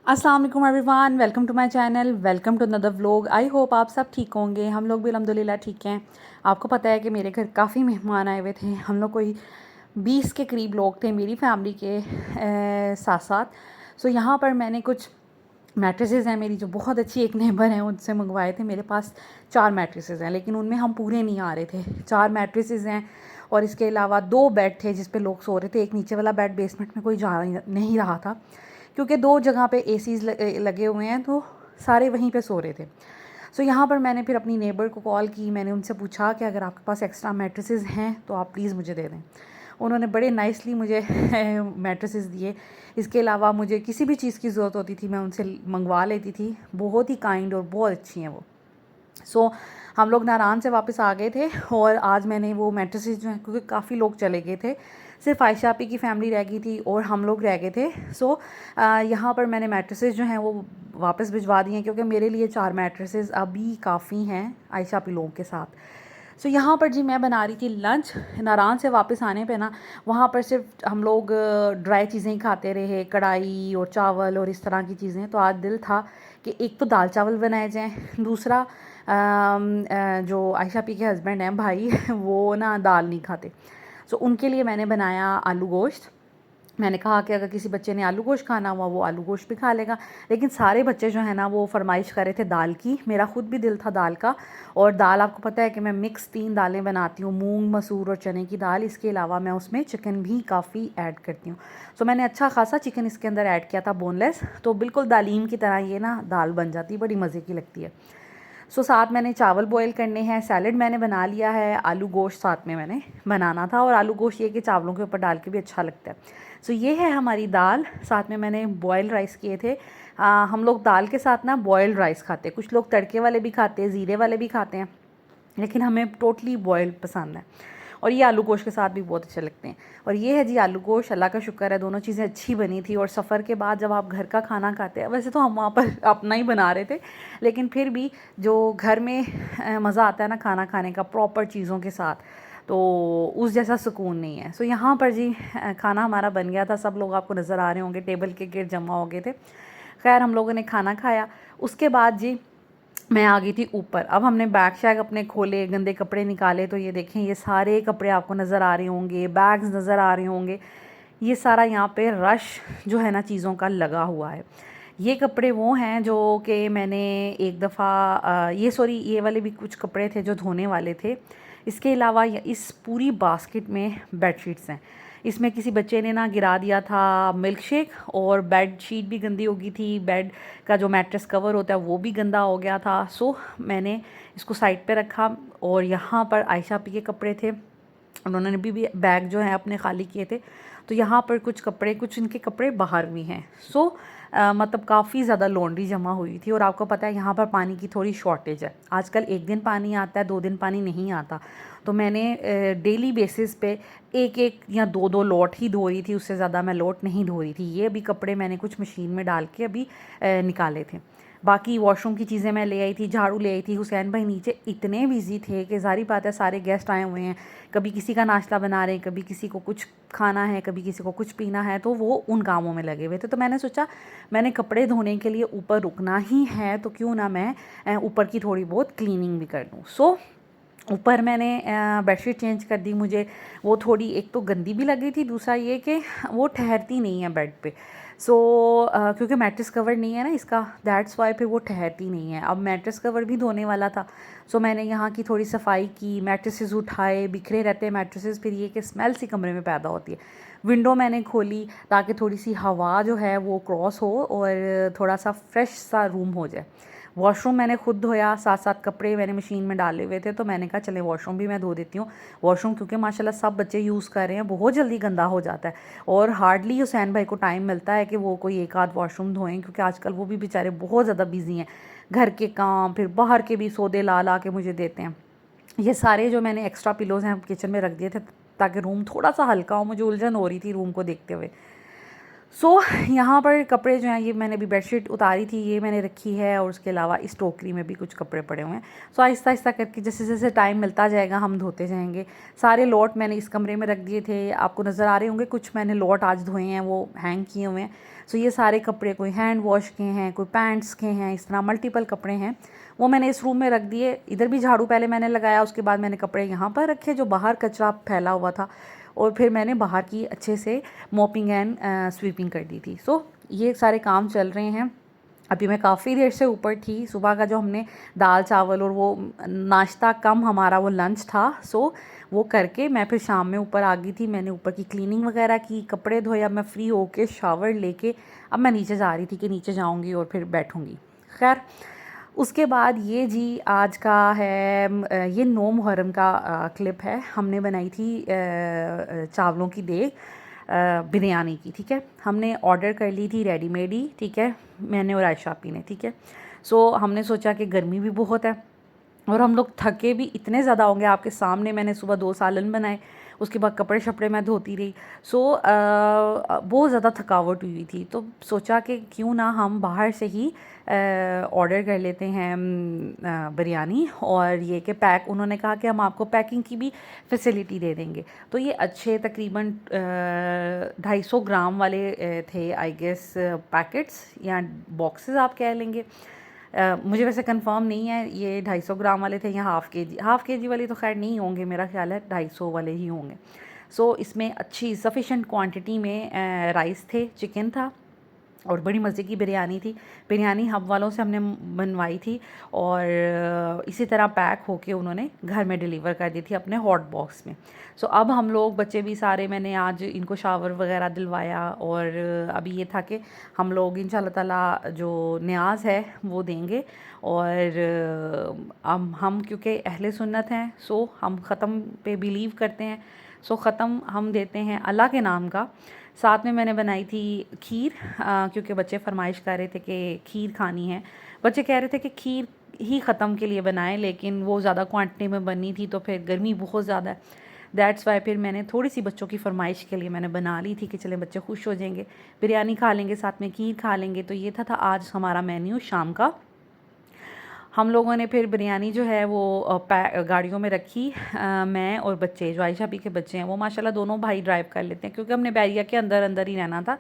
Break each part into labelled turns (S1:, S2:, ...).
S1: अस्सलाम वालेकुम everyone, welcome to my channel, welcome to another vlog. I hope आप सब ठीक होंगे। हम लोग भी अल्हम्दुलिल्लाह ठीक हैं। आपको पता है कि मेरे घर काफ़ी मेहमान आए हुए थे। हम लोग कोई 20 के करीब लोग थे मेरी फैमिली के साथ साथ। सो यहाँ पर मैंने कुछ मैट्रेसेस हैं मेरी जो बहुत अच्छी एक नेबर हैं उनसे मंगवाए थे। मेरे पास 4 मैट्रेसेस हैं, लेकिन उनमें हम पूरे नहीं आ रहे थे। 4 मैट्रेसेस हैं और इसके अलावा 2 बेड थे जिस पे लोग सो रहे थे। एक नीचे वाला बेड बेसमेंट में कोई जा नहीं रहा था क्योंकि 2 जगह पे एसीज़ लगे हुए हैं, तो सारे वहीं पे सो रहे थे। सो यहाँ पर मैंने फिर अपनी नेबर को कॉल की। मैंने उनसे पूछा कि अगर आपके पास एक्स्ट्रा मैट्रेसेस हैं तो आप प्लीज़ मुझे दे दें। उन्होंने बड़े नाइसली मुझे मैट्रेसेस दिए। इसके अलावा मुझे किसी भी चीज़ की ज़रूरत होती थी मैं उनसे मंगवा लेती थी। बहुत ही काइंड और बहुत अच्छी हैं वो। सो हम लोग नारायण से वापस आ गए थे और आज मैंने वो मैट्रेसेस जो हैं, क्योंकि काफ़ी लोग चले गए थे, सिर्फ आयशा आपी की फ़ैमिली रह गई थी और हम लोग रह गए थे। सो यहाँ पर मैंने मैट्रेसेस जो हैं वो वापस भिजवा दिए हैं, क्योंकि मेरे लिए 4 मैट्रेसेस अभी काफ़ी हैं आयशा आपी लोगों के साथ। सो यहाँ पर जी मैं बना रही थी लंच। नारायण से वापस आने पे ना वहाँ पर सिर्फ हम लोग ड्राई चीज़ें ही खाते रहे, कढ़ाई और चावल और इस तरह की चीज़ें। तो आज दिल था कि एक तो दाल चावल बनाए जाएँ, दूसरा जो आयशा पी के हस्बैंड हैं भाई वो ना दाल नहीं खाते। सो उनके लिए मैंने बनाया आलू गोश्त। मैंने कहा कि अगर किसी बच्चे ने आलू गोश्त खाना हुआ वो आलू गोश्त भी खा लेगा, लेकिन सारे बच्चे जो है ना वो फरमाइश कर रहे थे दाल की। मेरा ख़ुद भी दिल था दाल का। और दाल आपको पता है कि मैं मिक्स 3 दालें बनाती हूँ, मूंग, मसूर और चने की दाल। इसके अलावा मैं उसमें चिकन भी काफ़ी ऐड करती हूँ। सो मैंने अच्छा खासा चिकन इसके अंदर ऐड किया था, बोनलेस। तो बिल्कुल दालीम की तरह ये ना दाल बन जाती है, बड़ी मज़े की लगती है। सो साथ मैंने चावल बॉईल करने हैं, सैलड मैंने बना लिया है, आलू गोश्त साथ में मैंने बनाना था। और आलू गोश्त ये कि चावलों के ऊपर डाल के भी अच्छा लगता है। सो ये है हमारी दाल। साथ में मैंने बॉयल राइस किए थे। हम लोग दाल के साथ ना बॉयल्ड राइस खाते हैं। कुछ लोग तड़के वाले भी खाते हैं, ज़ीरे वाले भी खाते हैं, लेकिन हमें टोटली बॉयल्ड पसंद है। और ये आलू गोश्त के साथ भी बहुत अच्छे लगते हैं। और ये है जी आलू गोश्त। अल्लाह का शुक्र है दोनों चीज़ें अच्छी बनी थी। और सफ़र के बाद जब आप घर का खाना खाते हैं, वैसे तो हम वहाँ पर अपना ही बना रहे थे, लेकिन फिर भी जो घर में मज़ा आता है ना खाना खाने का प्रॉपर चीज़ों के साथ, तो उस जैसा सुकून नहीं है। सो यहाँ पर जी खाना हमारा बन गया था। सब लोग आपको नज़र आ रहे होंगे टेबल के गिर्द जमा हो गए थे। खैर हम लोगों ने खाना खाया। उसके बाद जी मैं आ गई थी ऊपर। अब हमने बैग शैग अपने खोले, गंदे कपड़े निकाले, तो ये देखें ये सारे कपड़े आपको नज़र आ रहे होंगे, बैग्स नज़र आ रहे होंगे। ये सारा यहाँ पे रश जो है ना चीज़ों का लगा हुआ है। ये कपड़े वो हैं जो कि मैंने एक दफ़ा ये वाले भी कुछ कपड़े थे जो धोने वाले थे। इसके अलावा इस पूरी बास्केट में बेडशीट्स हैं। इसमें किसी बच्चे ने ना गिरा दिया था मिल्क शेक, और बेड शीट भी गंदी हो गई थी। बेड का जो मैट्रेस कवर होता है वो भी गंदा हो गया था। सो मैंने इसको साइड पे रखा। और यहाँ पर आयशा पी के कपड़े थे, उन्होंने भी बैग जो है अपने खाली किए थे। तो यहाँ पर कुछ इनके कपड़े बाहर भी हैं। सो मतलब काफ़ी ज़्यादा लॉन्ड्री जमा हुई थी। और आपको पता है यहाँ पर पानी की थोड़ी शॉर्टेज है। आजकल एक दिन पानी आता है, 2 दिन पानी नहीं आता। तो मैंने डेली बेसिस पे एक एक या 2 लॉट ही धो रही थी, उससे ज़्यादा मैं लॉट नहीं धो रही थी। ये अभी कपड़े मैंने कुछ मशीन में डाल के अभी निकाले थे। बाकी वॉशरूम की चीज़ें मैं ले आई थी, झाड़ू ले आई थी। हुसैन भाई नीचे इतने बिजी थे कि ज़ाहिर बात है सारे गेस्ट आए हुए हैं, कभी किसी का नाश्ता बना रहे हैं, कभी किसी को कुछ खाना है, कभी किसी को कुछ पीना है, तो वो उन कामों में लगे हुए थे। तो मैंने सोचा मैंने कपड़े धोने के लिए ऊपर रुकना ही है, तो क्यों ना मैं ऊपर की थोड़ी बहुत क्लीनिंग भी कर दूँ। सो ऊपर मैंने बेडशीट चेंज कर दी। मुझे वो थोड़ी एक तो गंदी भी लग गई थी, दूसरा ये कि वो ठहरती नहीं है बेड पे। सो क्योंकि मैट्रेस कवर नहीं है ना इसका, दैट्स वाई फिर वो ठहरती नहीं है। अब मैट्रेस कवर भी धोने वाला था। सो मैंने यहाँ की थोड़ी सफाई की, मैट्रेसेस उठाए, बिखरे रहते हैं मैट्रेसेस, फिर ये कि स्मेल सी कमरे में पैदा होती है। विंडो मैंने खोली ताकि थोड़ी सी हवा जो है वो क्रॉस हो और थोड़ा सा फ्रेश सा रूम हो जाए। वॉशरूम मैंने खुद धोया, साथ साथ कपड़े मैंने मशीन में डाले हुए थे, तो मैंने कहा चले वॉशरूम भी मैं धो देती हूँ। वॉशरूम क्योंकि माशाल्लाह सब बच्चे यूज़ कर रहे हैं, बहुत जल्दी गंदा हो जाता है और हार्डली हुसैन भाई को टाइम मिलता है कि वो कोई एक आध वॉशरूम धोएं, क्योंकि आजकल वो भी बेचारे बहुत ज़्यादा बिजी हैं। घर के काम, फिर बाहर के भी सौदे ला ला के मुझे देते हैं। ये सारे जो मैंने एक्स्ट्रा पिलोज़ हैं किचन में रख दिए थे ताकि रूम थोड़ा सा हल्का हो, मुझे उलझन हो रही थी रूम को देखते हुए। सो यहाँ पर कपड़े जो हैं, ये मैंने अभी बेडशीट उतारी थी, ये मैंने रखी है, और उसके अलावा इस टोकरी में भी कुछ कपड़े पड़े हुए हैं। सो आहिस्ता आहिस्ता करके जैसे जैसे टाइम मिलता जाएगा हम धोते जाएंगे। सारे लॉट मैंने इस कमरे में रख दिए थे, आपको नज़र आ रहे होंगे, कुछ मैंने लॉट आज धोए हैं, वो हैंग किए हुए हैं। सो ये सारे कपड़े कोई हैंड वॉश के हैं, कोई पैंट्स के हैं, इस तरह मल्टीपल कपड़े हैं, वो मैंने इस रूम में रख दिए। इधर भी झाड़ू पहले मैंने लगाया, उसके बाद मैंने कपड़े यहाँ पर रखे जो बाहर कचरा फैला हुआ था, और फिर मैंने बाहर की अच्छे से मॉपिंग एंड स्वीपिंग कर दी थी। सो ये सारे काम चल रहे हैं। अभी मैं काफ़ी देर से ऊपर थी, सुबह का जो हमने दाल चावल और वो नाश्ता कम हमारा वो लंच था, सो वो करके मैं फिर शाम में ऊपर आ गई थी। मैंने ऊपर की क्लीनिंग वगैरह की, कपड़े धोए, अब मैं फ्री होके शावर लेके अब मैं नीचे जा रही थी कि नीचे जाऊंगी और फिर बैठूंगी। खैर उसके बाद ये जी आज का है ये 9 मुहर्रम का क्लिप है। हमने बनाई थी चावलों की देग बिरयानी की, ठीक है। हमने ऑर्डर कर ली थी रेडीमेड ही, ठीक है, मैंने और आयशा आपी ने, ठीक है। सो हमने सोचा कि गर्मी भी बहुत है और हम लोग थके भी इतने ज़्यादा होंगे। आपके सामने मैंने सुबह 2 सालन बनाए, उसके बाद कपड़े शपड़े मैं धोती रही। सो बहुत ज़्यादा थकावट हुई थी, तो सोचा कि क्यों ना हम बाहर से ही ऑर्डर कर लेते हैं बिरयानी, और ये कि पैक, उन्होंने कहा कि हम आपको पैकिंग की भी फैसिलिटी दे देंगे। तो ये अच्छे तकरीबन 250 ग्राम वाले थे आई गेस, पैकेट्स या बॉक्सेस आप कह लेंगे। मुझे वैसे कंफर्म नहीं है ये 250 ग्राम वाले थे या हाफ़ के जी वाले, तो खैर नहीं होंगे, मेरा ख्याल है 250 वाले ही होंगे। सो इसमें अच्छी सफिशेंट क्वांटिटी में राइस थे, चिकन था, और बड़ी मज़े की बिरयानी थी। बिरयानी हब वालों से हमने बनवाई थी, और इसी तरह पैक होके उन्होंने घर में डिलीवर कर दी थी अपने हॉट बॉक्स में। सो अब हम लोग बच्चे भी सारे, मैंने आज इनको शावर वगैरह दिलवाया, और अभी ये था कि हम लोग इंशाल्लाह ताला जो न्याज है वो देंगे। और हम क्योंकि अहले सुन्नत हैं, सो हम ख़त्म पे बिलीव करते हैं, सो ख़त्म हम देते हैं अल्लाह के नाम का। साथ में मैंने बनाई थी खीर, क्योंकि बच्चे फरमाइश कर रहे थे कि खीर खानी है। बच्चे कह रहे थे कि खीर ही ख़त्म के लिए बनाएं, लेकिन वो ज़्यादा क्वांटिटी में बनी थी, तो फिर गर्मी बहुत ज़्यादा है, दैट्स वाई फिर मैंने थोड़ी सी बच्चों की फरमाइश के लिए मैंने बना ली थी कि चले बच्चे खुश हो जाएंगे, बिरयानी खा लेंगे, साथ में खीर खा लेंगे। तो ये था आज हमारा मेन्यू शाम का। हम लोगों ने फिर बिरयानी जो है वो गाड़ियों में रखी। मैं और बच्चे जो आयशा भी के बच्चे हैं, वो माशाल्लाह दोनों भाई ड्राइव कर लेते हैं, क्योंकि हमने बैरिया के अंदर अंदर ही रहना था।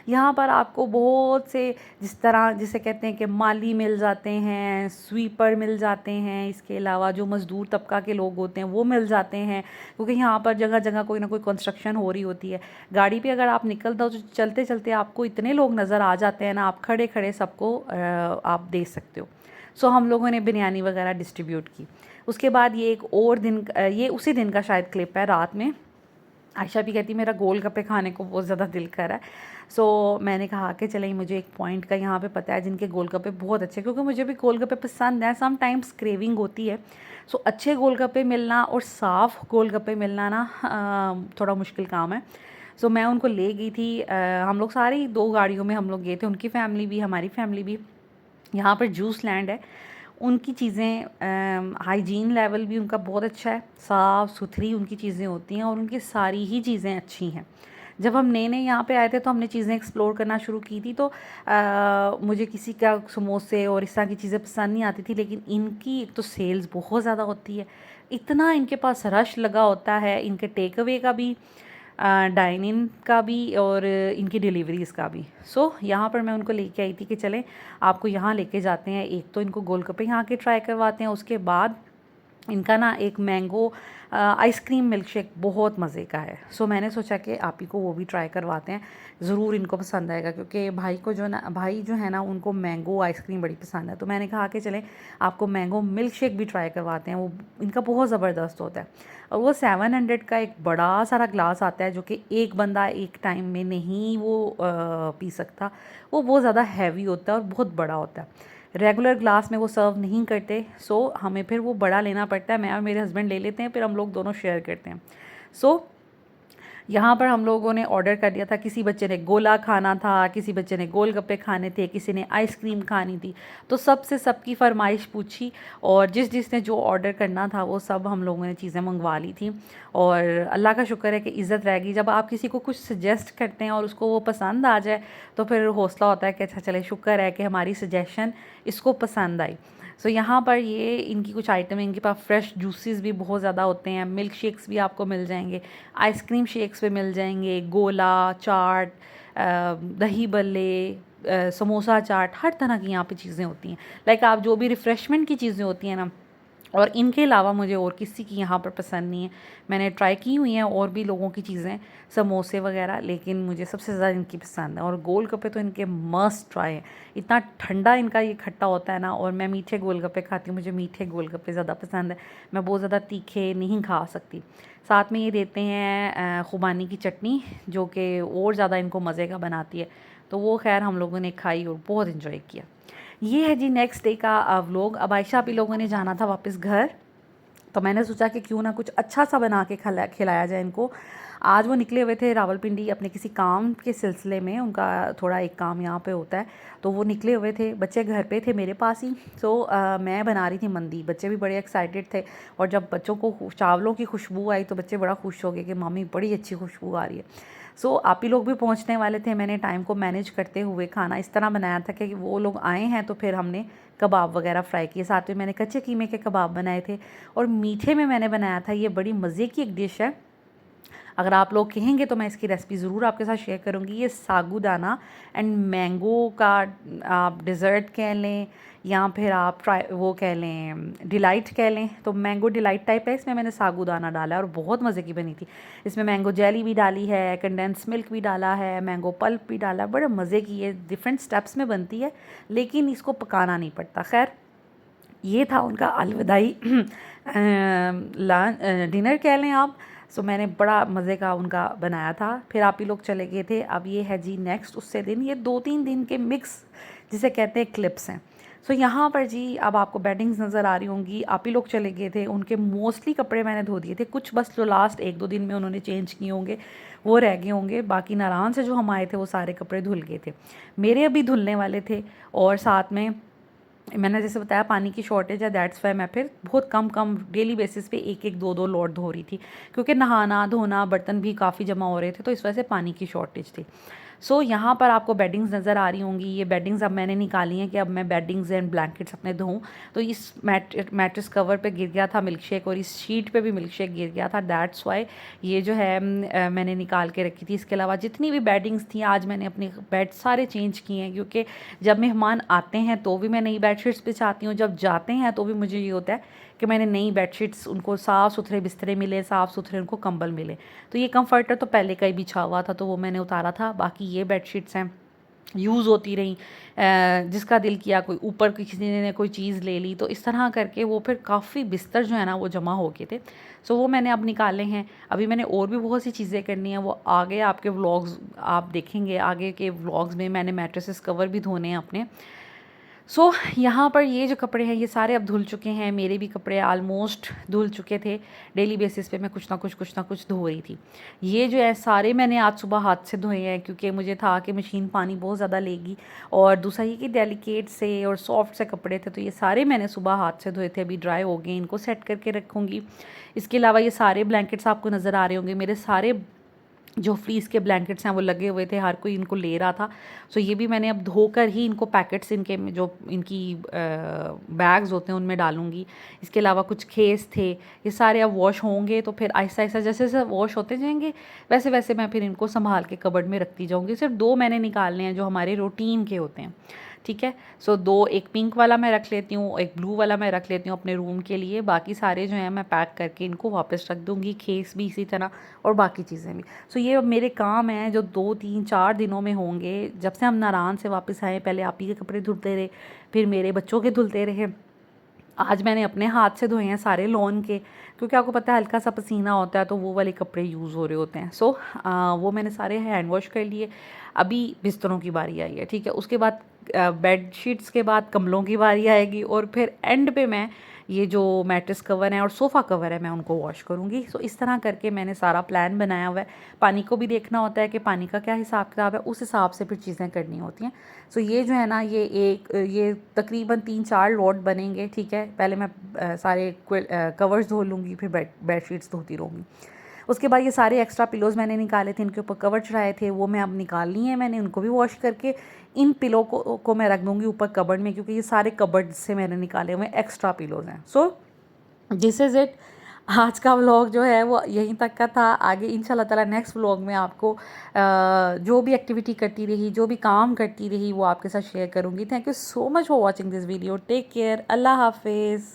S1: यहाँ पर आपको बहुत से, जिस तरह जिसे कहते हैं कि माली मिल जाते हैं, स्वीपर मिल जाते हैं, इसके अलावा जो मज़दूर तबका के लोग होते हैं वो मिल जाते हैं, क्योंकि यहाँ पर जगह जगह कोई ना कोई कंस्ट्रक्शन हो रही होती है। गाड़ी पे अगर आप निकलते हो तो चलते चलते आपको इतने लोग नज़र आ जाते हैं ना, आप खड़े खड़े सबको आप दे सकते हो। सो हम लोगों ने बिरयानी वगैरह डिस्ट्रीब्यूट की। उसके बाद ये एक और दिन, ये उसी दिन का शायद क्लिप है, रात में आयशा भी कहती मेरा गोलगप्पे खाने को बहुत ज़्यादा दिल कर रहा है। सो मैंने कहा कि चलें, मुझे एक पॉइंट का यहाँ पे पता है जिनके गोलगप्पे बहुत अच्छे, क्योंकि मुझे भी गोलगप्पे पसंद है, सम टाइम्स क्रेविंग होती है। सो अच्छे गोलगप्पे मिलना और साफ़ गोलगप्पे मिलना ना थोड़ा मुश्किल काम है। सो मैं उनको ले गई थी, हम लोग सारी 2 गाड़ियों में हम लोग गए थे, उनकी फ़ैमिली भी हमारी फ़ैमिली भी। यहाँ पर जूस लैंड है, उनकी चीज़ें हाइजीन लेवल भी उनका बहुत अच्छा है, साफ़ सुथरी उनकी चीज़ें होती हैं, और उनकी सारी ही चीज़ें अच्छी हैं। जब हम नए नए यहाँ पे आए थे तो हमने चीज़ें एक्सप्लोर करना शुरू की थी, तो मुझे किसी का समोसे और इस तरह की चीज़ें पसंद नहीं आती थी, लेकिन इनकी एक तो सेल्स बहुत ज़्यादा होती है, इतना इनके पास रश लगा होता है, इनके टेक अवे का भी, डाइन इन का भी, और इनकी डिलीवरीज़ का भी। सो यहाँ पर मैं उनको लेके आई थी कि चलें आपको यहाँ लेके जाते हैं, एक तो इनको गोलगप्पे यहाँ के ट्राई करवाते हैं, उसके बाद इनका ना एक मैंगो आइसक्रीम मिल्क शेक बहुत मज़े का है। सो मैंने सोचा कि आप ही को वो भी ट्राई करवाते हैं, ज़रूर इनको पसंद आएगा, क्योंकि भाई जो है ना उनको मैंगो आइसक्रीम बड़ी पसंद है। तो मैंने कहा कि चलें आपको मैंगो मिल्क शेक भी ट्राई करवाते हैं, वो इनका बहुत ज़बरदस्त होता है। और वो 700 का एक बड़ा सारा ग्लास आता है, जो कि एक बंदा एक टाइम में नहीं वो पी सकता, वो बहुत ज़्यादा हैवी होता है और बहुत बड़ा होता है। रेगुलर ग्लास में वो सर्व नहीं करते, सो हमें फिर वो बड़ा लेना पड़ता है, मैं और मेरे हस्बैंड ले लेते हैं, फिर हम लोग दोनों शेयर करते हैं। सो यहाँ पर हम लोगों ने ऑर्डर कर दिया था, किसी बच्चे ने गोला खाना था, किसी बच्चे ने गोलगप्पे खाने थे, किसी ने आइसक्रीम खानी थी। तो सबसे सबकी फरमाइश पूछी और जिस जिसने जो ऑर्डर करना था वो सब हम लोगों ने चीज़ें मंगवा ली थी। और अल्लाह का शुक्र है कि इज़्ज़त रहेगी, जब आप किसी को कुछ सजेस्ट करते हैं और उसको वो पसंद आ जाए तो फिर हौसला होता है कि अच्छा चले, शुक्र है कि हमारी सजेशन इसको पसंद आई। सो यहाँ पर ये इनकी कुछ आइटम है, इनके पास फ्रेश जूसेस भी बहुत ज़्यादा होते हैं, मिल्क शेक्स भी आपको मिल जाएंगे, आइसक्रीम शेक्स भी मिल जाएंगे, गोला, चाट, दही बल्ले, समोसा चाट, हर तरह की यहाँ पे चीज़ें होती हैं। लाइक आप जो भी रिफ़्रेशमेंट की चीज़ें होती हैं ना, और इनके अलावा मुझे और किसी की यहाँ पर पसंद नहीं है। मैंने ट्राई की हुई हैं और भी लोगों की चीज़ें, समोसे वगैरह, लेकिन मुझे सबसे ज़्यादा इनकी पसंद है। और गोलगप्पे तो इनके मस्ट ट्राई हैं। इतना ठंडा इनका ये खट्टा होता है ना, और मैं मीठे गोलगप्पे खाती हूँ, मुझे मीठे गोलगप्पे ज़्यादा पसंद है। मैं बहुत ज़्यादा तीखे नहीं खा सकती। साथ में ये देते हैं खुबानी की चटनी, जो कि और ज़्यादा इनको मज़े का बनाती है। तो वो खैर हम लोगों ने खाई और बहुत इन्जॉय किया। ये है जी नेक्स्ट डे का व्लॉग। अब आयशा आप लोगों ने जाना था वापस घर, तो मैंने सोचा कि क्यों ना कुछ अच्छा सा बना के खिलाया जाए इनको। आज वो निकले हुए थे रावलपिंडी अपने किसी काम के सिलसिले में, उनका थोड़ा एक काम यहाँ पे होता है, तो वो निकले हुए थे। बच्चे घर पे थे मेरे पास ही। मैं बना रही थी मंदी, बच्चे भी बड़े एक्साइटेड थे। और जब बच्चों को चावलों की खुशबू आई तो बच्चे बड़ा खुश हो गए कि मम्मी बड़ी अच्छी खुशबू आ रही है। आप ही लोग भी पहुँचने वाले थे। मैंने टाइम को मैनेज करते हुए खाना इस तरह बनाया था कि वो लोग आए हैं तो फिर हमने कबाब वगैरह फ्राई किए, साथ में मैंने कच्चे कीमे के कबाब बनाए थे। और मीठे में मैंने बनाया था, ये बड़ी मज़े की एक डिश है, अगर आप लोग कहेंगे तो मैं इसकी रेसिपी ज़रूर आपके साथ शेयर करूँगी। ये सागूदाना एंड मैंगो का आप डिज़र्ट कह लें या फिर आप वो कह लें डिलाइट कह लें, तो मैंगो डिलाइट टाइप है। इसमें मैंने सागूदाना डाला है और बहुत मज़े की बनी थी। इसमें मैंगो जेली भी डाली है, कंडेंस मिल्क भी डाला है, मैंगो पल्प भी डाला है। बड़े मज़े की ये डिफरेंट स्टेप्स में बनती है, लेकिन इसको पकाना नहीं पड़ता। खैर, ये था उनका अलविदाई डिनर कह लें आप। मैंने बड़ा मज़े का उनका बनाया था। फिर आप ही लोग चले गए थे। अब ये है जी नेक्स्ट उससे दिन, ये 2-3 दिन के मिक्स जिसे कहते हैं क्लिप्स हैं। यहाँ पर जी अब आपको बेडिंग्स नज़र आ रही होंगी। आप ही लोग चले गए थे, उनके मोस्टली कपड़े मैंने धो दिए थे, कुछ बस जो लास्ट 1-2 दिन में उन्होंने चेंज किए होंगे वो रह गए होंगे। बाकी नारायण से जो हम आए थे वो सारे कपड़े धुल गए थे, मेरे अभी धुलने वाले थे। और साथ में मैंने जैसे बताया पानी की शॉर्टेज है, दैट्स वाई मैं फिर बहुत कम डेली बेसिस पे 1-1 2-2 लोड धो रही थी, क्योंकि नहाना धोना बर्तन भी काफ़ी जमा हो रहे थे, तो इस वजह से पानी की शॉर्टेज थी। यहाँ पर आपको बेडिंग्स नज़र आ रही होंगी। ये बेडिंग्स अब मैंने निकाली हैं कि अब मैं बेडिंग्स एंड ब्लैंकेट्स अपने धोऊं। तो इस मैट्रेस कवर पे गिर गया था मिल्क शेक, और इस शीट पे भी मिल्क शेक गिर गया था, दैट्स वाई ये जो है मैंने निकाल के रखी थी। इसके अलावा जितनी भी बेडिंग्स थी आज मैंने अपने बेड सारे चेंज किए हैं, क्योंकि जब मेहमान आते हैं तो भी मैं नई बेडशीट्स बिछाती हूँ, जब जाते हैं तो भी मुझे ये होता है कि मैंने नई बेडशीट्स, उनको साफ़ सुथरे बिस्तरे मिले, साफ़ सुथरे उनको कंबल मिले। तो ये कंफर्टर तो पहले का ही बिछा हुआ था, तो वो मैंने उतारा था। बाकी ये बेडशीट्स हैं, यूज़ होती रहीं, जिसका दिल किया कोई ऊपर किसी ने कोई चीज़ ले ली, तो इस तरह करके वो फिर काफ़ी बिस्तर जो है ना वो जमा हो गए थे। वो मैंने अब निकाले हैं। अभी मैंने और भी बहुत सी चीज़ें करनी हैं, वो आगे आपके व्लॉग्स आप देखेंगे, आगे के व्लॉग्स में मैंने मैट्रेसेस कवर भी धोने हैं अपने। यहाँ पर ये जो कपड़े हैं ये सारे अब धुल चुके हैं, मेरे भी कपड़े आलमोस्ट धुल चुके थे। डेली बेसिस पे मैं कुछ ना कुछ धो रही थी। ये जो है सारे मैंने आज सुबह हाथ से धोए हैं, क्योंकि मुझे था कि मशीन पानी बहुत ज़्यादा लेगी, और दूसरा ये कि डेलिकेट से और सॉफ्ट से कपड़े थे, तो ये सारे मैंने सुबह हाथ से धोए थे। अभी ड्राई हो गए, इनको सेट करके रखूँगी। इसके अलावा ये सारे ब्लैंकेट्स आपको नज़र आ रहे होंगे, मेरे सारे जो फ्रीज़ के ब्लैंकेट्स हैं वो लगे हुए थे, हर कोई इनको ले रहा था। ये भी मैंने अब धोकर ही इनको पैकेट्स इनके जो इनकी बैग्स होते हैं उनमें डालूँगी। इसके अलावा कुछ खेस थे, ये सारे अब वॉश होंगे, तो फिर आहिस्ता आहिस्ता जैसे जैसे वॉश होते जाएंगे वैसे वैसे मैं फिर इनको संभाल के कबर्ड में रखती जाऊँगी। सिर्फ 2 मैंने निकालने हैं जो हमारे रूटीन के होते हैं, ठीक है। 2, एक पिंक वाला मैं रख लेती हूँ, एक ब्लू वाला मैं रख लेती हूँ अपने रूम के लिए। बाकी सारे जो हैं मैं पैक करके इनको वापस रख दूँगी, खेस भी इसी तरह और बाकी चीज़ें भी। ये अब मेरे काम हैं जो 2-3-4 दिनों में होंगे। जब से हम नारायण से वापस आए, पहले आप ही के कपड़े धुलते रहे, फिर मेरे बच्चों के धुलते रहे। आज मैंने अपने हाथ से धोए हैं सारे लॉन के, क्योंकि आपको पता है हल्का सा पसीना होता है तो वो वाले कपड़े यूज़ हो रहे होते हैं। वो मैंने सारे हैंड वॉश कर लिए। अभी बिस्तरों की बारी आई है, ठीक है। उसके बाद बेड शीट्स के बाद कम्बलों की बारी आएगी, और फिर एंड पे मैं ये जो मैट्रेस कवर है और सोफ़ा कवर है मैं उनको वॉश करूँगी। सो इस तरह करके मैंने सारा प्लान बनाया हुआ है। पानी को भी देखना होता है कि पानी का क्या हिसाब किताब है, उस हिसाब से फिर चीज़ें करनी होती हैं। सो ये जो है ना ये तकरीबन 3-4 लोड बनेंगे, ठीक है। पहले मैं सारे कवर्स धो लूँगी, फिर बेडशीट्स धोती रहूँगी। उसके बाद ये सारे एक्स्ट्रा पिलोज़ मैंने निकाले थे, इनके ऊपर कवर चढ़ाए थे, वो मैं अब निकाल ली हैं मैंने, उनको भी वॉश करके इन पिलो को मैं रख दूँगी ऊपर कबर्ड में, क्योंकि ये सारे कबर्ड से मैंने निकाले हुए एक्स्ट्रा पिलोज़ हैं। So this is it. आज का व्लॉग जो है वो यहीं तक का था। आगे इंशाल्लाह ताला नेक्स्ट व्लॉग में आपको जो भी एक्टिविटी करती रही, जो भी काम करती रही, वो आपके साथ शेयर करूँगी। Thank you so much for watching this video. Take care. अल्लाह हाफिज़।